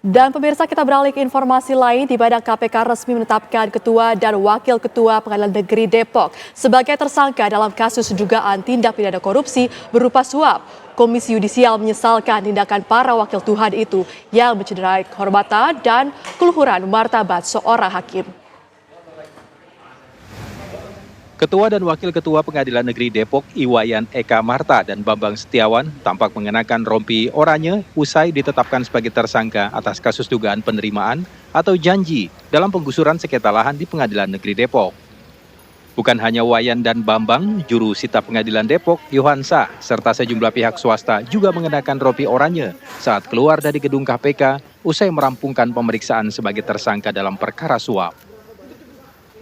Dan pemirsa, kita beralih ke informasi lain, di mana KPK resmi menetapkan Ketua dan Wakil Ketua Pengadilan Negeri Depok sebagai tersangka dalam kasus dugaan tindak pidana korupsi berupa suap. Komisi Yudisial menyesalkan tindakan para wakil Tuhan itu yang mencederai kehormatan dan keluhuran martabat seorang hakim. Ketua dan Wakil Ketua Pengadilan Negeri Depok, Iwayan Eka Marta dan Bambang Setiawan tampak mengenakan rompi oranye usai ditetapkan sebagai tersangka atas kasus dugaan penerimaan atau janji dalam penggusuran sengketa lahan di Pengadilan Negeri Depok. Bukan hanya Wayan dan Bambang, juru sita Pengadilan Depok, Yohansa, serta sejumlah pihak swasta juga mengenakan rompi oranye saat keluar dari gedung KPK usai merampungkan pemeriksaan sebagai tersangka dalam perkara suap.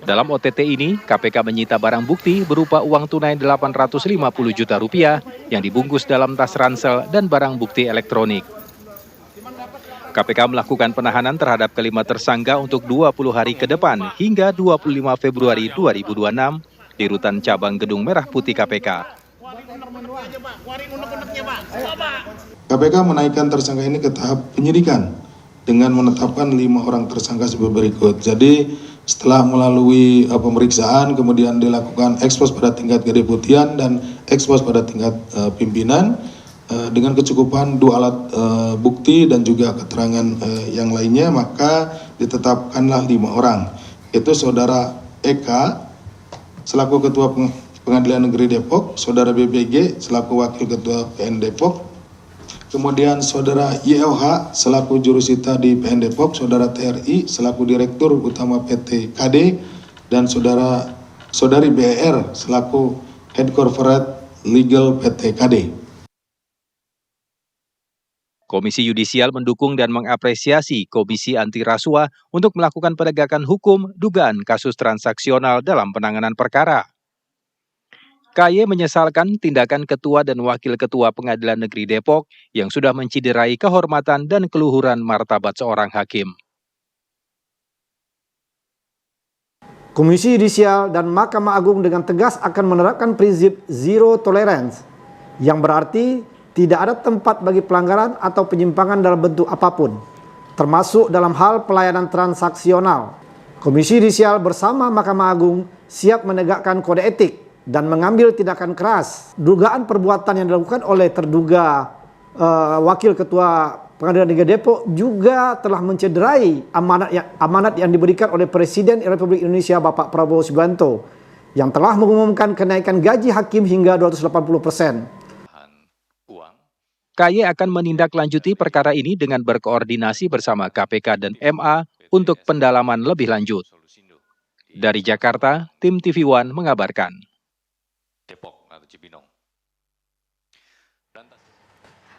Dalam OTT ini, KPK menyita barang bukti berupa uang tunai Rp850 juta yang dibungkus dalam tas ransel dan barang bukti elektronik. KPK melakukan penahanan terhadap kelima tersangka untuk 20 hari ke depan hingga 25 Februari 2026 di Rutan Cabang Gedung Merah Putih KPK. KPK menaikkan tersangka ini ke tahap penyidikan dengan menetapkan 5 orang tersangka sebagai berikut. Jadi setelah melalui pemeriksaan, kemudian dilakukan ekspos pada tingkat kedeputian dan ekspos pada tingkat pimpinan dengan kecukupan 2 alat bukti dan juga keterangan yang lainnya, maka ditetapkanlah 5 orang. Itu Saudara Eka selaku Ketua Pengadilan Negeri Depok, Saudara BBG selaku Wakil Ketua PN Depok, kemudian Saudara YOH selaku jurusita di PN Depok, Saudara TRI selaku Direktur Utama PT KD, dan Saudari BR selaku Head Corporate Legal PT KD. Komisi Yudisial mendukung dan mengapresiasi Komisi Anti Rasuah untuk melakukan penegakan hukum dugaan kasus transaksional dalam penanganan perkara. KY menyesalkan tindakan Ketua dan Wakil Ketua Pengadilan Negeri Depok yang sudah menciderai kehormatan dan keluhuran martabat seorang hakim. Komisi Yudisial dan Mahkamah Agung dengan tegas akan menerapkan prinsip zero tolerance, yang berarti tidak ada tempat bagi pelanggaran atau penyimpangan dalam bentuk apapun, termasuk dalam hal pelayanan transaksional. Komisi Yudisial bersama Mahkamah Agung siap menegakkan kode etik dan mengambil tindakan keras dugaan perbuatan yang dilakukan oleh terduga Wakil Ketua Pengadilan Negeri Depok juga telah mencederai amanat yang diberikan oleh Presiden Republik Indonesia Bapak Prabowo Subianto yang telah mengumumkan kenaikan gaji hakim hingga 280%. KY akan menindaklanjuti perkara ini dengan berkoordinasi bersama KPK dan MA untuk pendalaman lebih lanjut. Dari Jakarta, tim TV One mengabarkan.